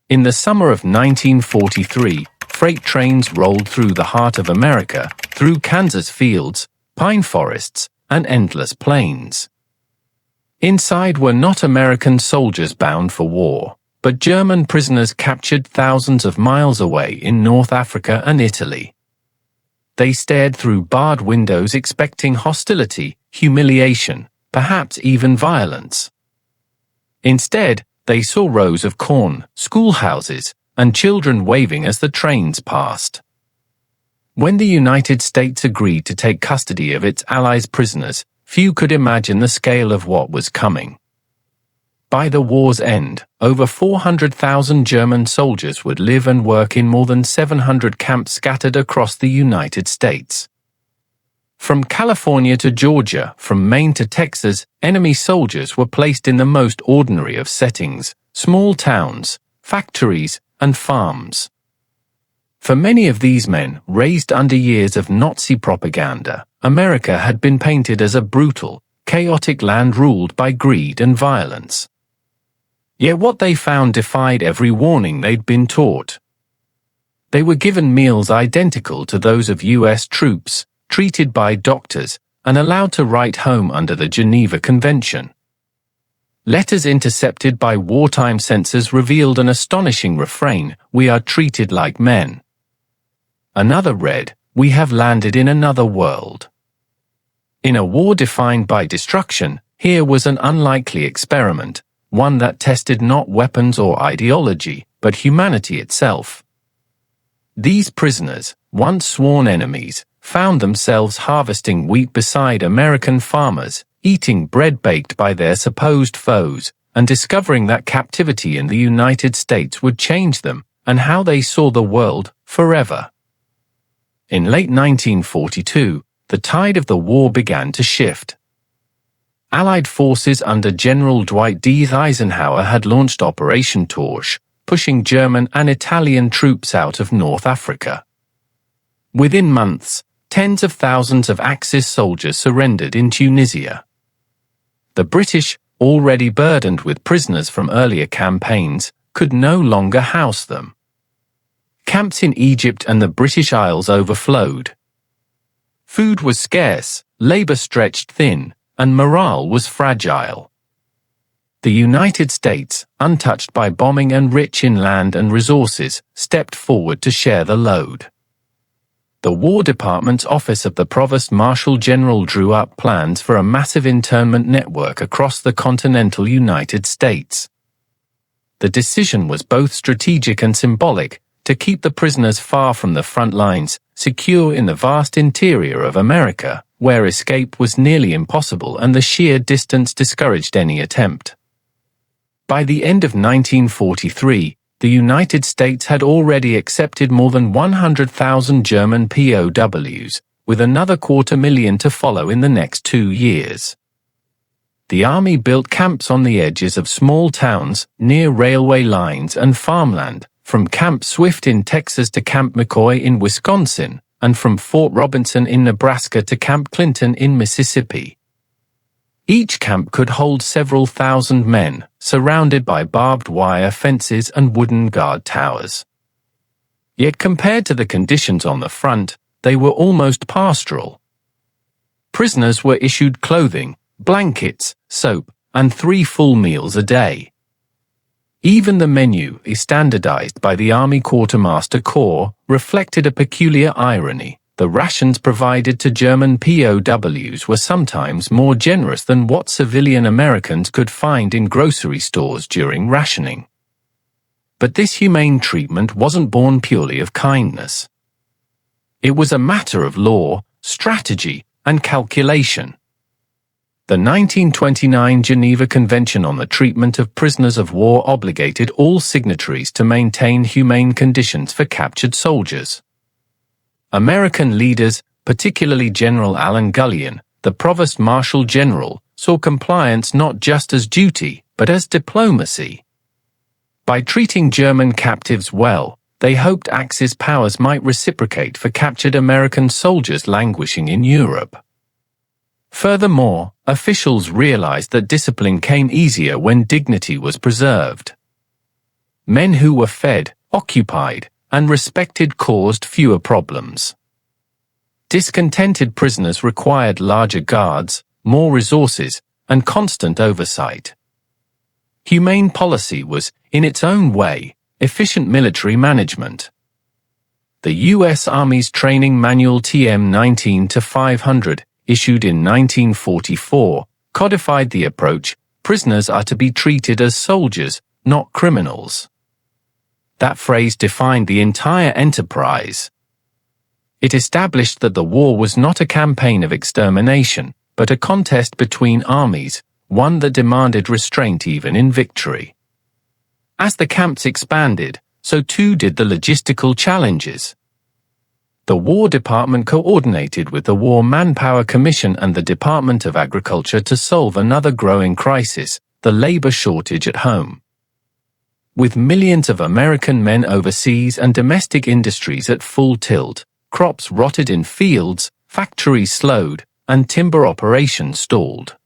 In the summer of 1943, freight trains rolled through the heart of America, through Kansas fields, pine forests, and endless plains. Inside were not American soldiers bound for war, but German prisoners captured thousands of miles away in North Africa and Italy. They stared through barred windows expecting hostility, humiliation, perhaps even violence. Instead, they saw rows of corn, schoolhouses, and children waving as the trains passed. When the United States agreed to take custody of its allies' prisoners, few could imagine the scale of what was coming. By the war's end, over 400,000 German soldiers would live and work in more than 700 camps scattered across the United States. From California to Georgia, from Maine to Texas, enemy soldiers were placed in the most ordinary of settings, small towns, factories, and farms. For many of these men, raised under years of Nazi propaganda, America had been painted as a brutal, chaotic land ruled by greed and violence. Yet what they found defied every warning they'd been taught. They were given meals identical to those of U.S. troops, treated by doctors, and allowed to write home under the Geneva Convention. Letters intercepted by wartime censors revealed an astonishing refrain: "We are treated like men." Another read, "We have landed in another world." In a war defined by destruction, here was an unlikely experiment, one that tested not weapons or ideology, but humanity itself. These prisoners, once sworn enemies, found themselves harvesting wheat beside American farmers, eating bread baked by their supposed foes, and discovering that captivity in the United States would change them, and how they saw the world, forever. In late 1942, the tide of the war began to shift. Allied forces under General Dwight D. Eisenhower had launched Operation Torch, pushing German and Italian troops out of North Africa. Within months, tens of thousands of Axis soldiers surrendered in Tunisia. The British, already burdened with prisoners from earlier campaigns, could no longer house them. Camps in Egypt and the British Isles overflowed. Food was scarce, labor stretched thin, and morale was fragile. The United States, untouched by bombing and rich in land and resources, stepped forward to share the load. The War Department's Office of the Provost Marshal General drew up plans for a massive internment network across the continental United States. The decision was both strategic and symbolic, to keep the prisoners far from the front lines, secure in the vast interior of America, where escape was nearly impossible and the sheer distance discouraged any attempt. By the end of 1943, the United States had already accepted more than 100,000 German POWs, with another 250,000 to follow in the next 2 years. The army built camps on the edges of small towns, near railway lines and farmland, from Camp Swift in Texas to Camp McCoy in Wisconsin, and from Fort Robinson in Nebraska to Camp Clinton in Mississippi. Each camp could hold several thousand men, surrounded by barbed wire fences and wooden guard towers. Yet compared to the conditions on the front, they were almost pastoral. Prisoners were issued clothing, blankets, soap, and 3 full meals a day. Even the menu, standardized by the Army Quartermaster Corps, reflected a peculiar irony. The rations provided to German POWs were sometimes more generous than what civilian Americans could find in grocery stores during rationing. But this humane treatment wasn't born purely of kindness. It was a matter of law, strategy, and calculation. The 1929 Geneva Convention on the Treatment of Prisoners of War obligated all signatories to maintain humane conditions for captured soldiers. American leaders, particularly General Allen Gullion, the Provost Marshal General, saw compliance not just as duty, but as diplomacy. By treating German captives well, they hoped Axis powers might reciprocate for captured American soldiers languishing in Europe. Furthermore, officials realized that discipline came easier when dignity was preserved. Men who were fed, occupied, and respected caused fewer problems. Discontented prisoners required larger guards, more resources, and constant oversight. Humane policy was, in its own way, efficient military management. The U.S. Army's Training Manual TM 19-500, issued in 1944, codified the approach: prisoners are to be treated as soldiers, not criminals. That phrase defined the entire enterprise. It established that the war was not a campaign of extermination, but a contest between armies, one that demanded restraint even in victory. As the camps expanded, so too did the logistical challenges. The War Department coordinated with the War Manpower Commission and the Department of Agriculture to solve another growing crisis: the labor shortage at home. With millions of American men overseas and domestic industries at full tilt, crops rotted in fields, factories slowed, and timber operations stalled.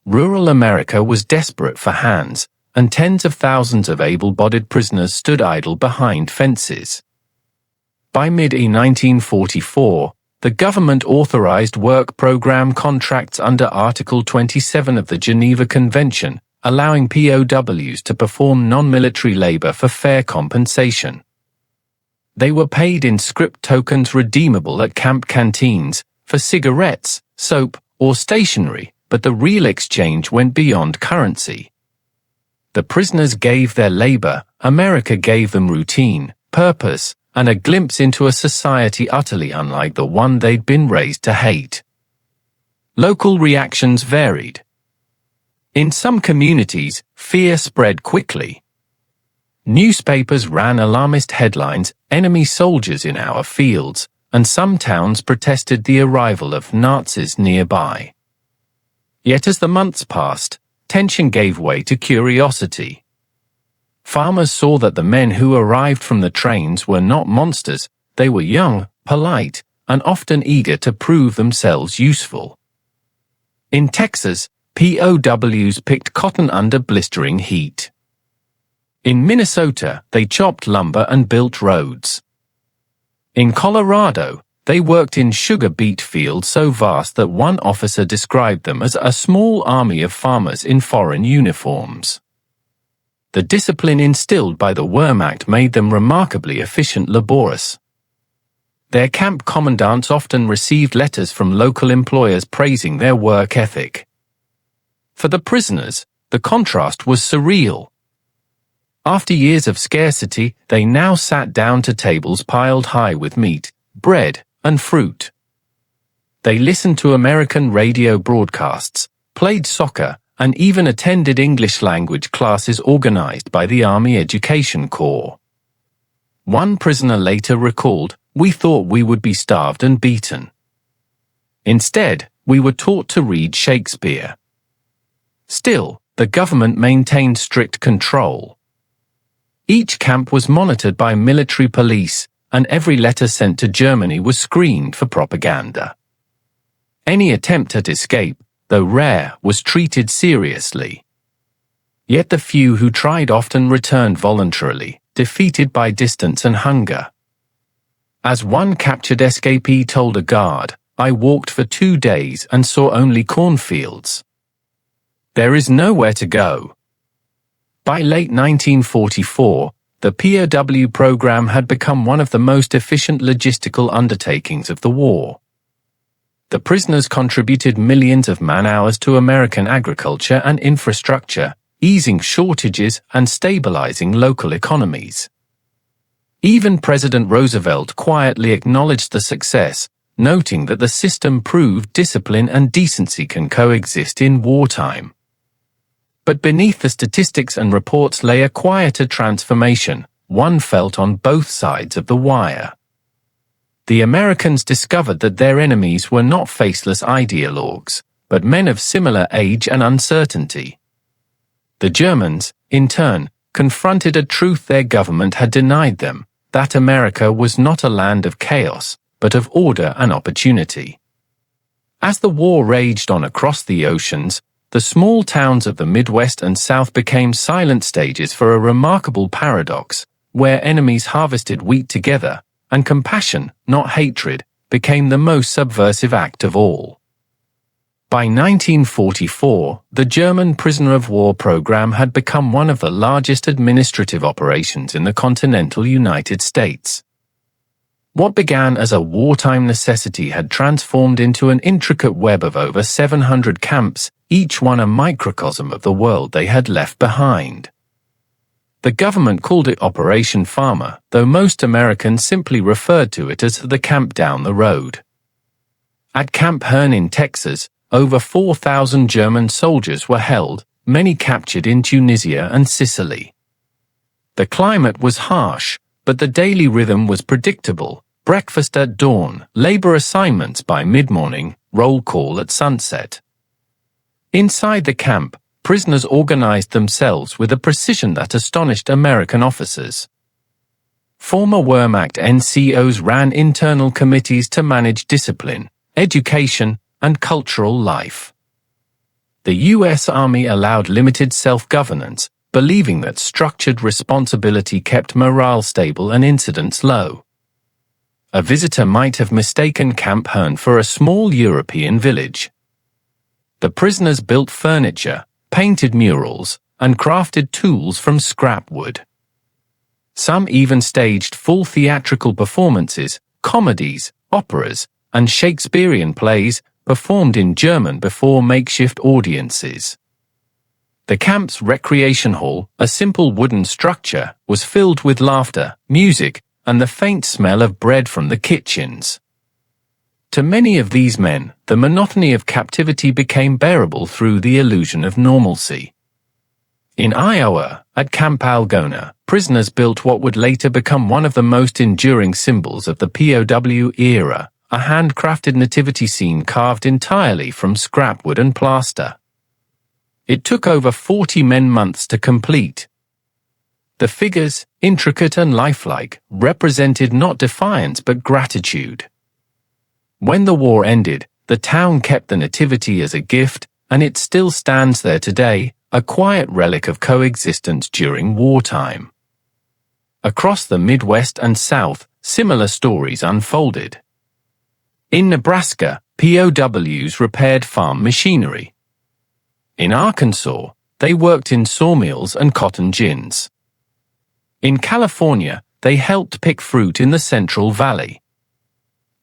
Rural America was desperate for hands, and tens of thousands of able-bodied prisoners stood idle behind fences. By mid-1944, the government authorized work program contracts under Article 27 of the Geneva Convention, allowing POWs to perform non-military labor for fair compensation. They were paid in script tokens redeemable at camp canteens, for cigarettes, soap, or stationery, but the real exchange went beyond currency. The prisoners gave their labor, America gave them routine, purpose, and a glimpse into a society utterly unlike the one they'd been raised to hate. Local reactions varied. In some communities, fear spread quickly. Newspapers ran alarmist headlines, "Enemy soldiers in our fields," and some towns protested the arrival of Nazis nearby. Yet as the months passed, tension gave way to curiosity. Farmers saw that the men who arrived from the trains were not monsters. They were young, polite, and often eager to prove themselves useful. In Texas, POWs picked cotton under blistering heat. In Minnesota, they chopped lumber and built roads. In Colorado, they worked in sugar beet fields so vast that one officer described them as a small army of farmers in foreign uniforms. The discipline instilled by the Wehrmacht made them remarkably efficient laborers. Their camp commandants often received letters from local employers praising their work ethic. For the prisoners, the contrast was surreal. After years of scarcity, they now sat down to tables piled high with meat, bread, and fruit. They listened to American radio broadcasts, played soccer, and even attended English language classes organized by the Army Education Corps. One prisoner later recalled, "We thought we would be starved and beaten. Instead, we were taught to read Shakespeare." Still, the government maintained strict control. Each camp was monitored by military police, and every letter sent to Germany was screened for propaganda. Any attempt at escape, though rare, was treated seriously. Yet the few who tried often returned voluntarily, defeated by distance and hunger. As one captured escapee told a guard, "I walked for 2 days and saw only cornfields. There is nowhere to go." By late 1944, the POW program had become one of the most efficient logistical undertakings of the war. The prisoners contributed millions of man-hours to American agriculture and infrastructure, easing shortages and stabilizing local economies. Even President Roosevelt quietly acknowledged the success, noting that the system proved discipline and decency can coexist in wartime. But beneath the statistics and reports lay a quieter transformation, one felt on both sides of the wire. The Americans discovered that their enemies were not faceless ideologues, but men of similar age and uncertainty. The Germans, in turn, confronted a truth their government had denied them, that America was not a land of chaos, but of order and opportunity. As the war raged on across the oceans, the small towns of the Midwest and South became silent stages for a remarkable paradox, where enemies harvested wheat together, and compassion, not hatred, became the most subversive act of all. By 1944, the German prisoner of war program had become one of the largest administrative operations in the continental United States. What began as a wartime necessity had transformed into an intricate web of over 700 camps, each one a microcosm of the world they had left behind. The government called it Operation Farmer, though most Americans simply referred to it as the camp down the road. At Camp Hearn in Texas, over 4,000 German soldiers were held, many captured in Tunisia and Sicily. The climate was harsh, but the daily rhythm was predictable: breakfast at dawn, labor assignments by mid-morning, roll call at sunset. Inside the camp, prisoners organized themselves with a precision that astonished American officers. Former Wehrmacht NCOs ran internal committees to manage discipline, education, and cultural life. The U.S. Army allowed limited self-governance, believing that structured responsibility kept morale stable and incidents low. A visitor might have mistaken Camp Hearn for a small European village. The prisoners built furniture, painted murals, and crafted tools from scrap wood. Some even staged full theatrical performances, comedies, operas, and Shakespearean plays, performed in German before makeshift audiences. The camp's recreation hall, a simple wooden structure, was filled with laughter, music, and the faint smell of bread from the kitchens. To many of these men, the monotony of captivity became bearable through the illusion of normalcy. In Iowa, at Camp Algona, prisoners built what would later become one of the most enduring symbols of the POW era, a handcrafted nativity scene carved entirely from scrap wood and plaster. It took over 40 months to complete. The figures, intricate and lifelike, represented not defiance but gratitude. When the war ended, the town kept the nativity as a gift, and it still stands there today, a quiet relic of coexistence during wartime. Across the Midwest and South, similar stories unfolded. In Nebraska, POWs repaired farm machinery. In Arkansas, they worked in sawmills and cotton gins. In California, they helped pick fruit in the Central Valley.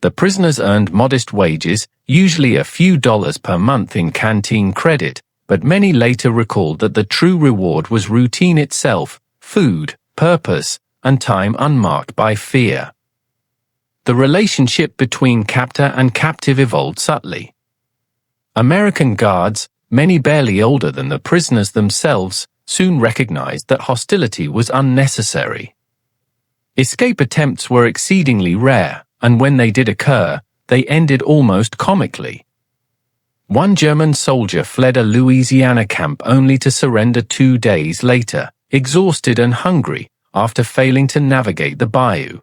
The prisoners earned modest wages, usually a few dollars per month in canteen credit, but many later recalled that the true reward was routine itself: food, purpose, and time unmarked by fear. The relationship between captor and captive evolved subtly. American guards, many barely older than the prisoners themselves, soon recognized that hostility was unnecessary. Escape attempts were exceedingly rare, and when they did occur, they ended almost comically. One German soldier fled a Louisiana camp only to surrender 2 days later, exhausted and hungry, after failing to navigate the bayou.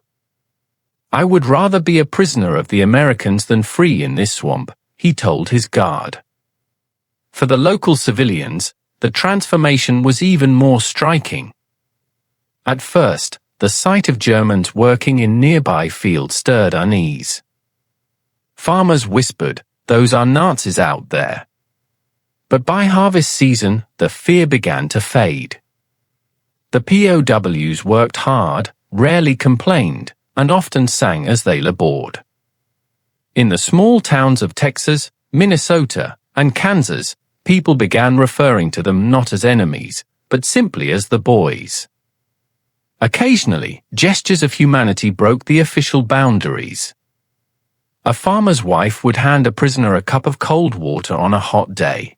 "I would rather be a prisoner of the Americans than free in this swamp," he told his guard. For the local civilians, the transformation was even more striking. At first, the sight of Germans working in nearby fields stirred unease. Farmers whispered, "Those are Nazis out there." But by harvest season, the fear began to fade. The POWs worked hard, rarely complained, and often sang as they labored. In the small towns of Texas, Minnesota, and Kansas, people began referring to them not as enemies, but simply as the boys. Occasionally, gestures of humanity broke the official boundaries. A farmer's wife would hand a prisoner a cup of cold water on a hot day.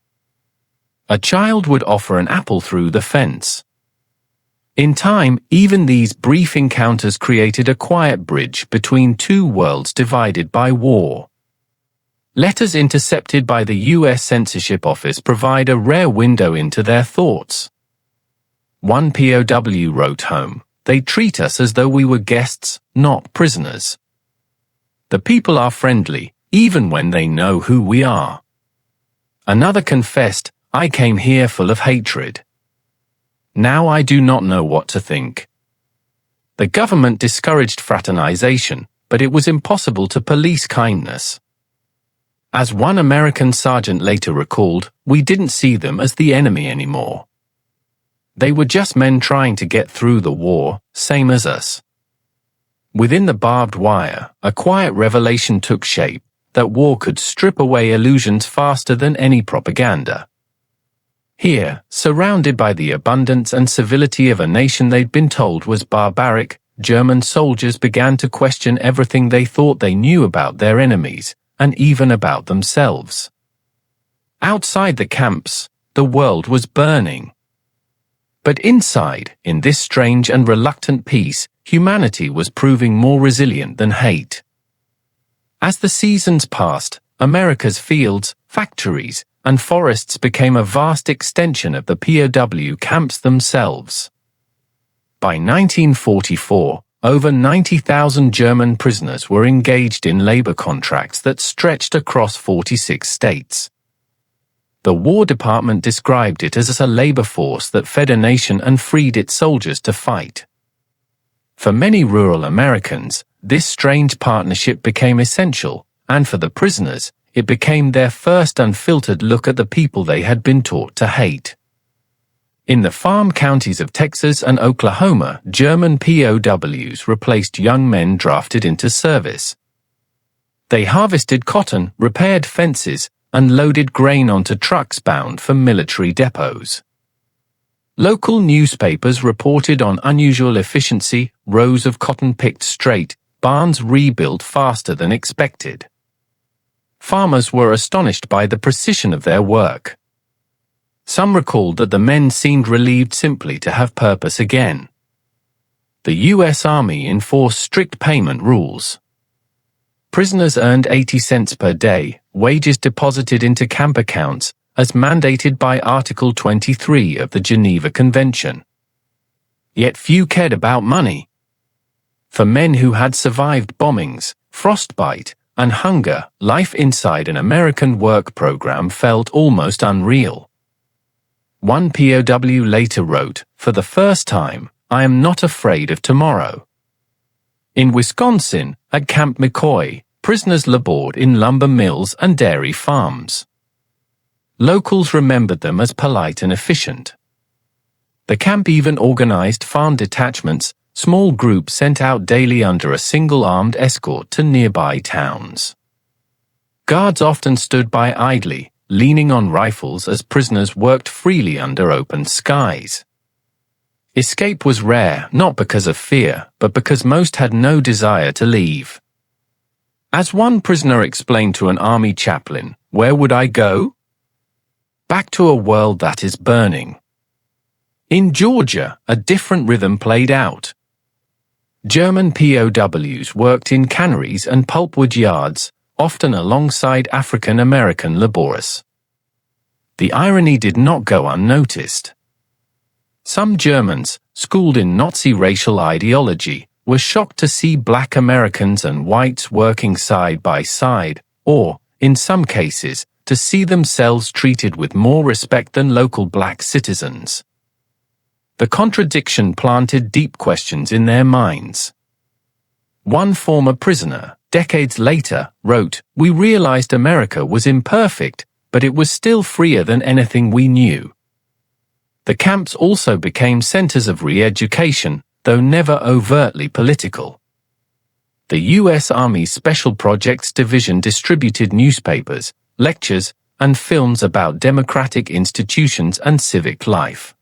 A child would offer an apple through the fence. In time, even these brief encounters created a quiet bridge between two worlds divided by war. Letters intercepted by the U.S. Censorship Office provide a rare window into their thoughts. One POW wrote home, "They treat us as though we were guests, not prisoners. The people are friendly, even when they know who we are." Another confessed, I came here full of hatred. Now I do not know what to think. The government discouraged fraternization, but it was impossible to police kindness. As one American sergeant later recalled, we didn't see them as the enemy anymore. They were just men trying to get through the war, same as us. Within the barbed wire, a quiet revelation took shape, that war could strip away illusions faster than any propaganda. Here, surrounded by the abundance and civility of a nation they'd been told was barbaric, German soldiers began to question everything they thought they knew about their enemies, and even about themselves. Outside the camps, the world was burning. But inside, in this strange and reluctant peace, humanity was proving more resilient than hate. As the seasons passed, America's fields, factories, and forests became a vast extension of the POW camps themselves. By 1944, over 90,000 German prisoners were engaged in labor contracts that stretched across 46 states. The War Department described it as a labor force that fed a nation and freed its soldiers to fight. For many rural Americans, this strange partnership became essential, and for the prisoners, it became their first unfiltered look at the people they had been taught to hate. In the farm counties of Texas and Oklahoma, German POWs replaced young men drafted into service. They harvested cotton, repaired fences, and loaded grain onto trucks bound for military depots. Local newspapers reported on unusual efficiency, rows of cotton picked straight, barns rebuilt faster than expected. Farmers were astonished by the precision of their work. Some recalled that the men seemed relieved simply to have purpose again. The U.S. Army enforced strict payment rules. Prisoners earned 80 cents per day, wages deposited into camp accounts, as mandated by Article 23 of the Geneva Convention. Yet few cared about money. For men who had survived bombings, frostbite, and hunger, life inside an American work program felt almost unreal. One POW later wrote, "For the first time, I am not afraid of tomorrow." In Wisconsin, at Camp McCoy, prisoners labored in lumber mills and dairy farms. Locals remembered them as polite and efficient. The camp even organized farm detachments, small groups sent out daily under a single armed escort to nearby towns. Guards often stood by idly, leaning on rifles as prisoners worked freely under open skies. Escape was rare, not because of fear, but because most had no desire to leave. As one prisoner explained to an army chaplain, "Where would I go? Back to a world that is burning." In Georgia, a different rhythm played out. German POWs worked in canneries and pulpwood yards, often alongside African American laborers. The irony did not go unnoticed. Some Germans, schooled in Nazi racial ideology, were shocked to see black Americans and whites working side by side, or, in some cases, to see themselves treated with more respect than local black citizens. The contradiction planted deep questions in their minds. One former prisoner, decades later, wrote, "We realized America was imperfect, but it was still freer than anything we knew." The camps also became centers of re-education, though never overtly political. The U.S. Army Special Projects Division distributed newspapers, lectures, and films about democratic institutions and civic life.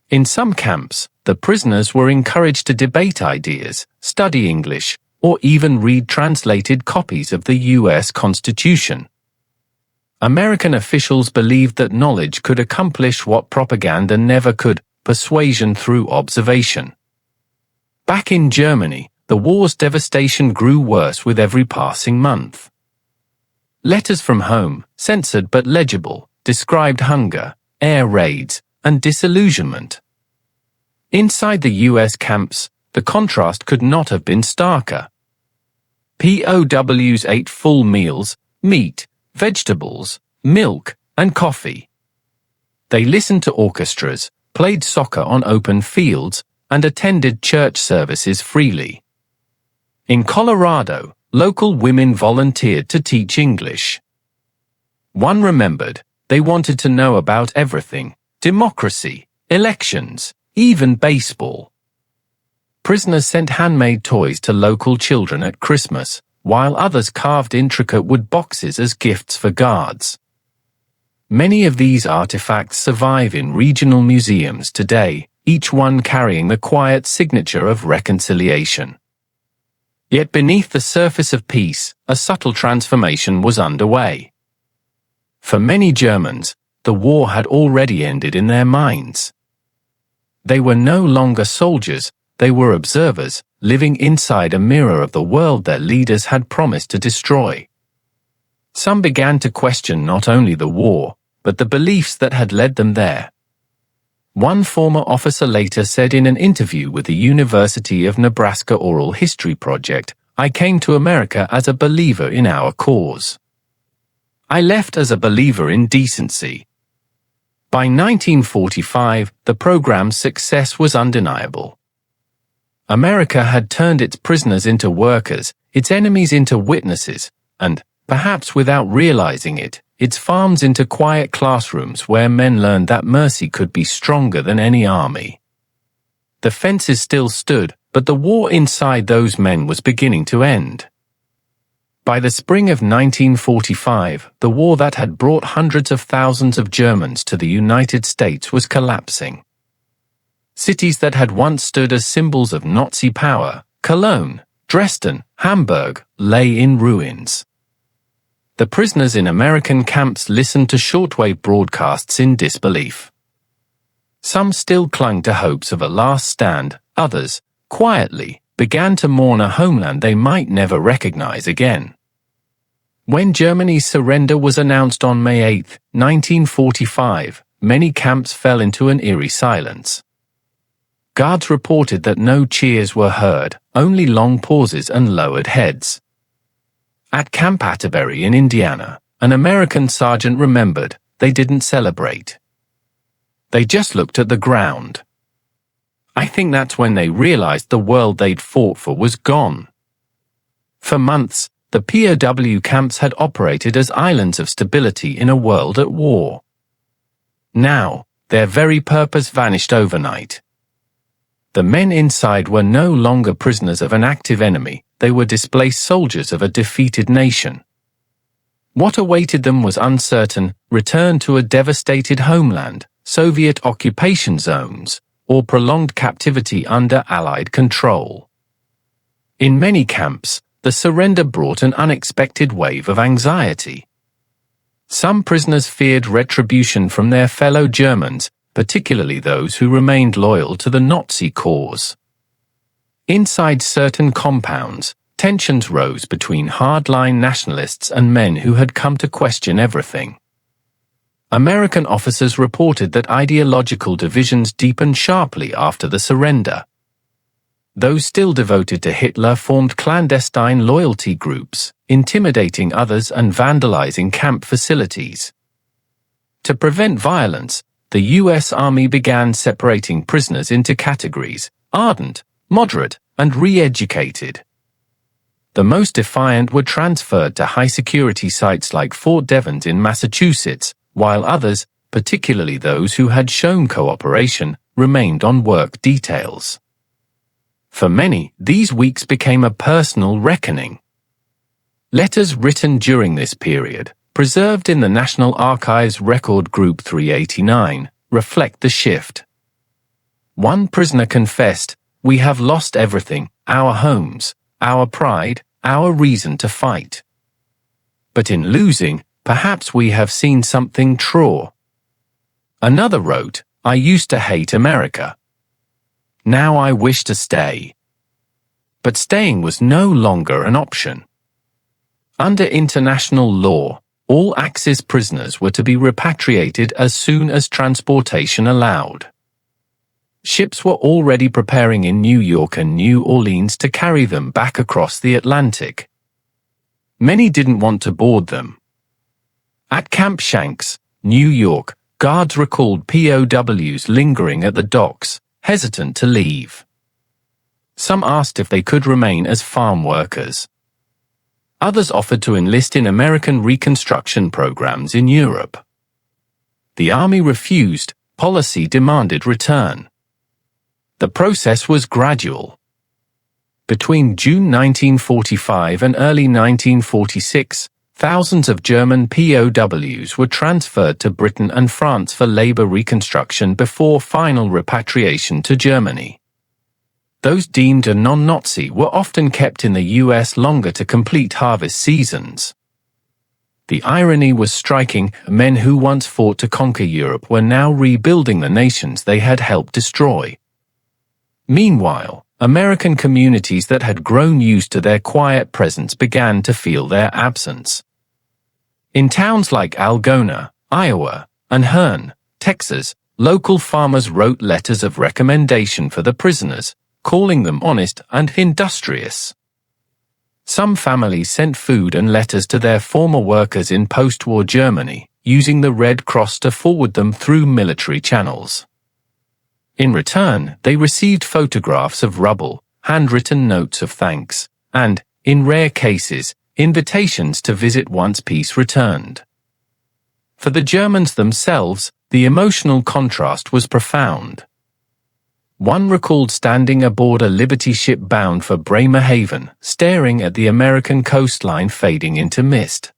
In some camps, the prisoners were encouraged to debate ideas, study English, or even read translated copies of the U.S. Constitution. American officials believed that knowledge could accomplish what propaganda never could: persuasion through observation. Back in Germany, the war's devastation grew worse with every passing month. Letters from home, censored but legible, described hunger, air raids, and disillusionment. Inside the U.S. camps, the contrast could not have been starker. POWs ate full meals, meat, vegetables, milk, and coffee. They listened to orchestras, played soccer on open fields, and attended church services freely. In Colorado, local women volunteered to teach English. One remembered, they wanted to know about everything: democracy, elections, even baseball. Prisoners sent handmade toys to local children at Christmas, while others carved intricate wood boxes as gifts for guards. Many of these artifacts survive in regional museums today, each one carrying the quiet signature of reconciliation. Yet beneath the surface of peace, a subtle transformation was underway. For many Germans, the war had already ended in their minds. They were no longer soldiers, they were observers, living inside a mirror of the world their leaders had promised to destroy. Some began to question not only the war, but the beliefs that had led them there. One former officer later said in an interview with the University of Nebraska Oral History Project, "I came to America as a believer in our cause. I left as a believer in decency." By 1945, the program's success was undeniable. America had turned its prisoners into workers, its enemies into witnesses, and, perhaps without realizing it, its farms into quiet classrooms where men learned that mercy could be stronger than any army. The fences still stood, but the war inside those men was beginning to end. By the spring of 1945, the war that had brought hundreds of thousands of Germans to the United States was collapsing. Cities that had once stood as symbols of Nazi power, Cologne, Dresden, Hamburg, lay in ruins. The prisoners in American camps listened to shortwave broadcasts in disbelief. Some still clung to hopes of a last stand, others, quietly, began to mourn a homeland they might never recognize again. When Germany's surrender was announced on May 8, 1945, many camps fell into an eerie silence. Guards reported that no cheers were heard, only long pauses and lowered heads. At Camp Atterbury in Indiana, an American sergeant remembered, they didn't celebrate. They just looked at the ground. I think that's when they realized the world they'd fought for was gone. For months, the POW camps had operated as islands of stability in a world at war. Now, their very purpose vanished overnight. The men inside were no longer prisoners of an active enemy, they were displaced soldiers of a defeated nation. What awaited them was uncertain: return to a devastated homeland, Soviet occupation zones, or prolonged captivity under Allied control. In many camps, the surrender brought an unexpected wave of anxiety. Some prisoners feared retribution from their fellow Germans, particularly those who remained loyal to the Nazi cause. Inside certain compounds, tensions rose between hardline nationalists and men who had come to question everything. American officers reported that ideological divisions deepened sharply after the surrender. Those still devoted to Hitler formed clandestine loyalty groups, intimidating others and vandalizing camp facilities. To prevent violence, the U.S. Army began separating prisoners into categories: ardent, moderate, and re-educated. The most defiant were transferred to high-security sites like Fort Devens in Massachusetts, while others, particularly those who had shown cooperation, remained on work details. For many, these weeks became a personal reckoning. Letters written during this period, preserved in the National Archives Record Group 389, reflect the shift. One prisoner confessed, "We have lost everything, our homes, our pride, our reason to fight. But in losing, perhaps we have seen something true." Another wrote, "I used to hate America. Now I wish to stay." But staying was no longer an option. Under international law, all Axis prisoners were to be repatriated as soon as transportation allowed. Ships were already preparing in New York and New Orleans to carry them back across the Atlantic. Many didn't want to board them. At Camp Shanks, New York, guards recalled POWs lingering at the docks, hesitant to leave. Some asked if they could remain as farm workers. Others offered to enlist in American reconstruction programs in Europe. The army refused. Policy demanded return. The process was gradual. Between June 1945 and early 1946, thousands of German POWs were transferred to Britain and France for labor reconstruction before final repatriation to Germany. Those deemed a non-Nazi were often kept in the US longer to complete harvest seasons. The irony was striking. Men who once fought to conquer Europe were now rebuilding the nations they had helped destroy. Meanwhile, American communities that had grown used to their quiet presence began to feel their absence. In towns like Algona, Iowa, and Hearne, Texas, local farmers wrote letters of recommendation for the prisoners, calling them honest and industrious. Some families sent food and letters to their former workers in post-war Germany, using the Red Cross to forward them through military channels. In return, they received photographs of rubble, handwritten notes of thanks, and, in rare cases, invitations to visit once peace returned. For the Germans themselves, the emotional contrast was profound. One recalled standing aboard a Liberty ship bound for Bremerhaven, staring at the American coastline fading into mist.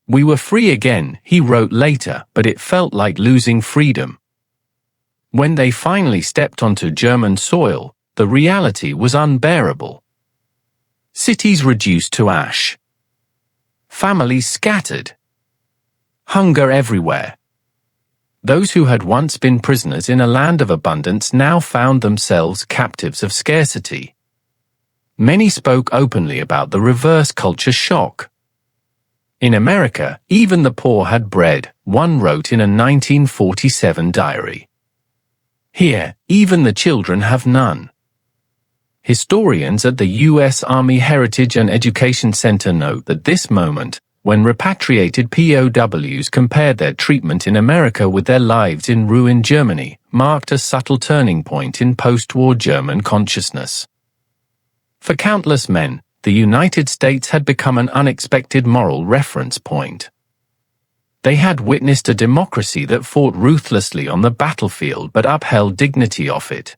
"We were free again," he wrote later, "but it felt like losing freedom." When they finally stepped onto German soil, the reality was unbearable. Cities reduced to ash. Families scattered. Hunger everywhere. Those who had once been prisoners in a land of abundance now found themselves captives of scarcity. Many spoke openly about the reverse culture shock. In America, even the poor had bread, one wrote in a 1947 diary. Here, even the children have none. Historians at the U.S. Army Heritage and Education Center note that this moment, when repatriated POWs compared their treatment in America with their lives in ruined Germany, marked a subtle turning point in post-war German consciousness. For countless men, the United States had become an unexpected moral reference point. They had witnessed a democracy that fought ruthlessly on the battlefield but upheld dignity off it.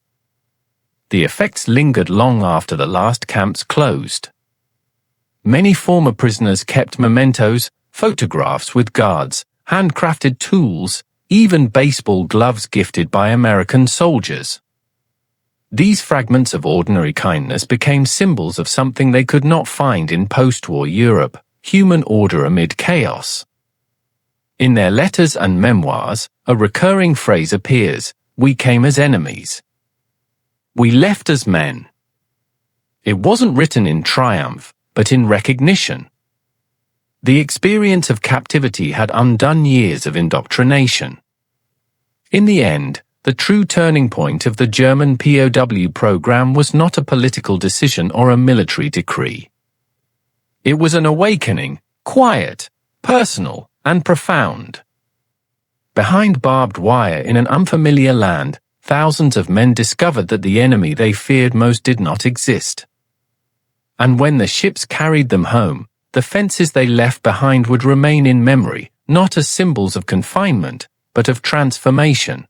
The effects lingered long after the last camps closed. Many former prisoners kept mementos, photographs with guards, handcrafted tools, even baseball gloves gifted by American soldiers. These fragments of ordinary kindness became symbols of something they could not find in post-war Europe: human order amid chaos. In their letters and memoirs, a recurring phrase appears: "We came as enemies. We left as men." It wasn't written in triumph, but in recognition. The experience of captivity had undone years of indoctrination. In the end, the true turning point of the German POW program was not a political decision or a military decree. It was an awakening, quiet, personal, and profound. Behind barbed wire in an unfamiliar land, thousands of men discovered that the enemy they feared most did not exist. And when the ships carried them home, the fences they left behind would remain in memory, not as symbols of confinement, but of transformation.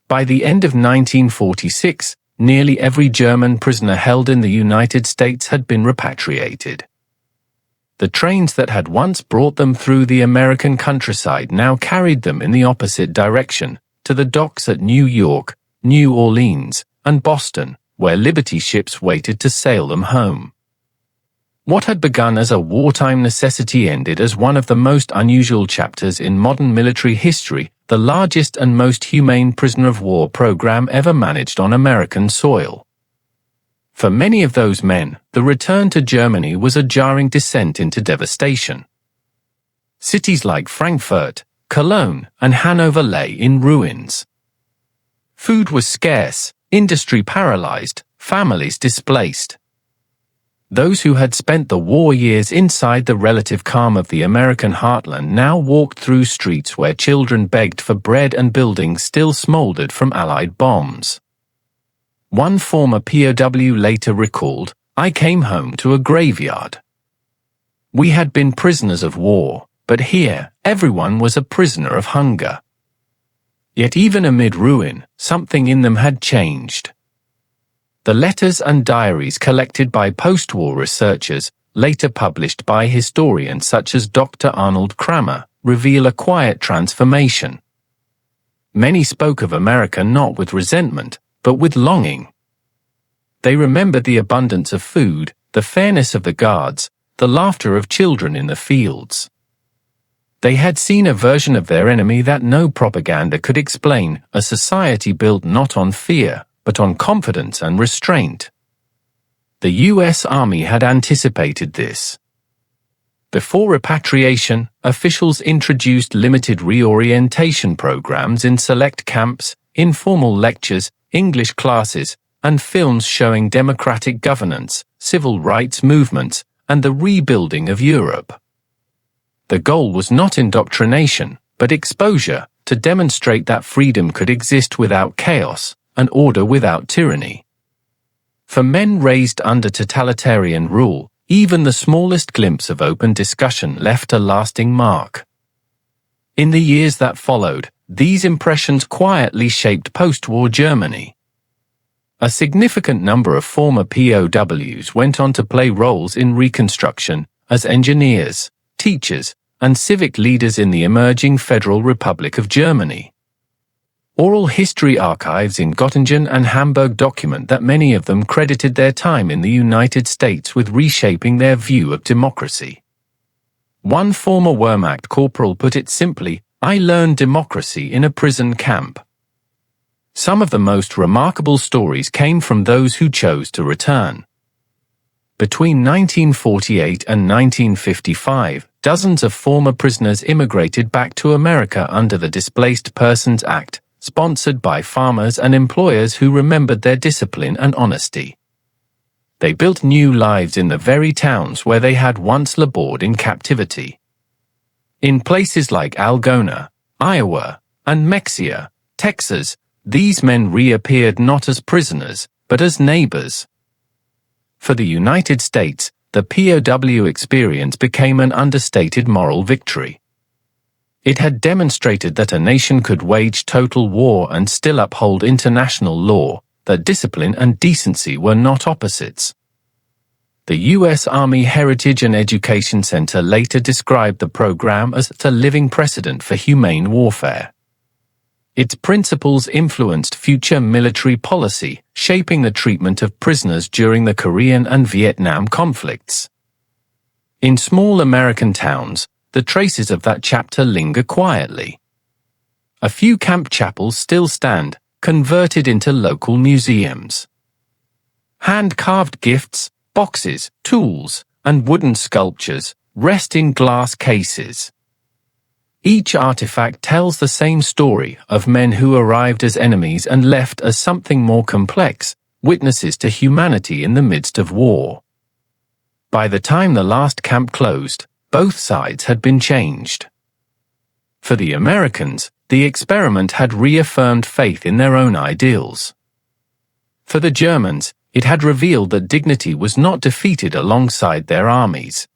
By the end of 1946, nearly every German prisoner held in the United States had been repatriated. The trains that had once brought them through the American countryside now carried them in the opposite direction, to the docks at New York, New Orleans, and Boston, where Liberty ships waited to sail them home. What had begun as a wartime necessity ended as one of the most unusual chapters in modern military history, the largest and most humane prisoner of war program ever managed on American soil. For many of those men, the return to Germany was a jarring descent into devastation. Cities like Frankfurt, Cologne, and Hanover lay in ruins. Food was scarce, industry paralyzed, families displaced. Those who had spent the war years inside the relative calm of the American heartland now walked through streets where children begged for bread and buildings still smoldered from Allied bombs. One former POW later recalled, "I came home to a graveyard. We had been prisoners of war, but here, everyone was a prisoner of hunger." Yet even amid ruin, something in them had changed. The letters and diaries collected by post-war researchers, later published by historians such as Dr. Arnold Krammer, reveal a quiet transformation. Many spoke of America not with resentment, but with longing. They remembered the abundance of food, the fairness of the guards, the laughter of children in the fields. They had seen a version of their enemy that no propaganda could explain, a society built not on fear, but on confidence and restraint. The U.S. Army had anticipated this. Before repatriation, officials introduced limited reorientation programs in select camps, informal lectures, English classes, and films showing democratic governance, civil rights movements, and the rebuilding of Europe. The goal was not indoctrination, but exposure, to demonstrate that freedom could exist without chaos, and order without tyranny. For men raised under totalitarian rule, even the smallest glimpse of open discussion left a lasting mark. In the years that followed, these impressions quietly shaped post-war Germany. A significant number of former POWs went on to play roles in Reconstruction, as engineers, teachers, and civic leaders in the emerging Federal Republic of Germany. Oral history archives in Göttingen and Hamburg document that many of them credited their time in the United States with reshaping their view of democracy. One former Wehrmacht corporal put it simply, "I learned democracy in a prison camp." Some of the most remarkable stories came from those who chose to return. Between 1948 and 1955, dozens of former prisoners immigrated back to America under the Displaced Persons Act, sponsored by farmers and employers who remembered their discipline and honesty. They built new lives in the very towns where they had once labored in captivity. In places like Algona, Iowa, and Mexia, Texas, these men reappeared not as prisoners, but as neighbors. For the United States, the POW experience became an understated moral victory. It had demonstrated that a nation could wage total war and still uphold international law, that discipline and decency were not opposites. The U.S. Army Heritage and Education Center later described the program as a living precedent for humane warfare. Its principles influenced future military policy, shaping the treatment of prisoners during the Korean and Vietnam conflicts. In small American towns, the traces of that chapter linger quietly. A few camp chapels still stand, converted into local museums. Hand-carved gifts, boxes, tools, and wooden sculptures rest in glass cases. Each artifact tells the same story of men who arrived as enemies and left as something more complex, witnesses to humanity in the midst of war. By the time the last camp closed, both sides had been changed. For the Americans, the experiment had reaffirmed faith in their own ideals. For the Germans, it had revealed that dignity was not defeated alongside their armies.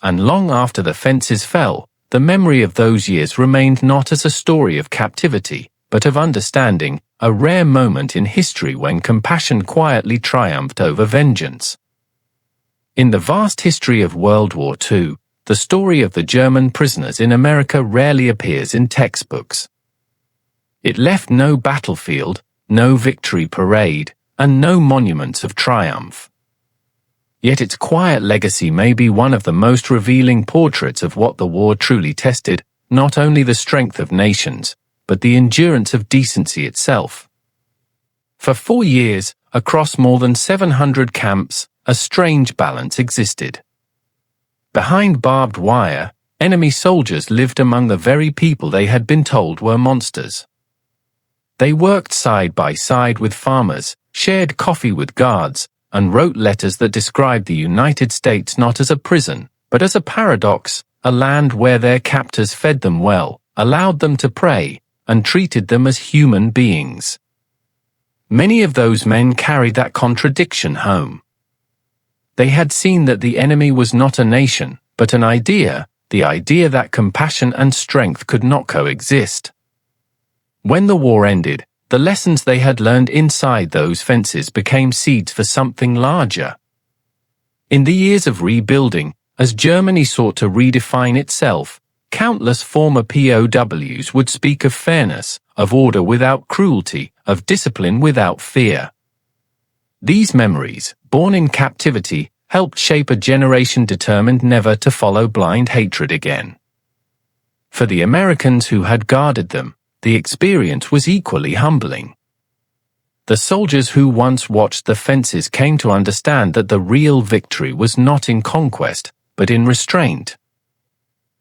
And long after the fences fell, the memory of those years remained not as a story of captivity, but of understanding, a rare moment in history when compassion quietly triumphed over vengeance. In the vast history of World War II, the story of the German prisoners in America rarely appears in textbooks. It left no battlefield, no victory parade, and no monuments of triumph. Yet its quiet legacy may be one of the most revealing portraits of what the war truly tested, not only the strength of nations, but the endurance of decency itself. For 4 years, across more than 700 camps, a strange balance existed. Behind barbed wire, enemy soldiers lived among the very people they had been told were monsters. They worked side by side with farmers, shared coffee with guards, and wrote letters that described the United States not as a prison, but as a paradox, a land where their captors fed them well, allowed them to pray, and treated them as human beings. Many of those men carried that contradiction home. They had seen that the enemy was not a nation, but an idea, the idea that compassion and strength could not coexist. When the war ended, the lessons they had learned inside those fences became seeds for something larger. In the years of rebuilding, as Germany sought to redefine itself, countless former POWs would speak of fairness, of order without cruelty, of discipline without fear. These memories, born in captivity, helped shape a generation determined never to follow blind hatred again. For the Americans who had guarded them, the experience was equally humbling. The soldiers who once watched the fences came to understand that the real victory was not in conquest, but in restraint.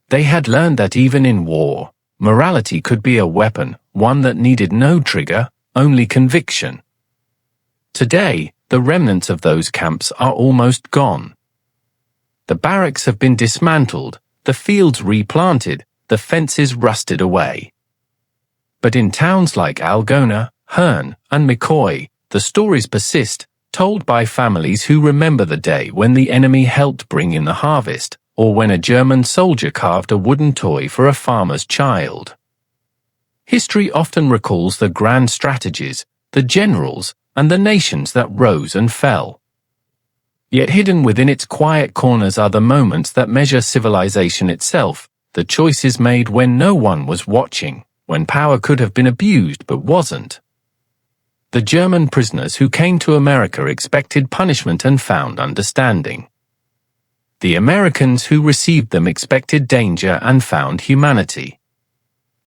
They had learned that even in war, morality could be a weapon, one that needed no trigger, only conviction. Today, the remnants of those camps are almost gone. The barracks have been dismantled, the fields replanted, the fences rusted away. But in towns like Algona, Herne, and McCoy, the stories persist, told by families who remember the day when the enemy helped bring in the harvest, or when a German soldier carved a wooden toy for a farmer's child. History often recalls the grand strategies, the generals, and the nations that rose and fell. Yet hidden within its quiet corners are the moments that measure civilization itself, the choices made when no one was watching, when power could have been abused but wasn't. The German prisoners who came to America expected punishment and found understanding. The Americans who received them expected danger and found humanity.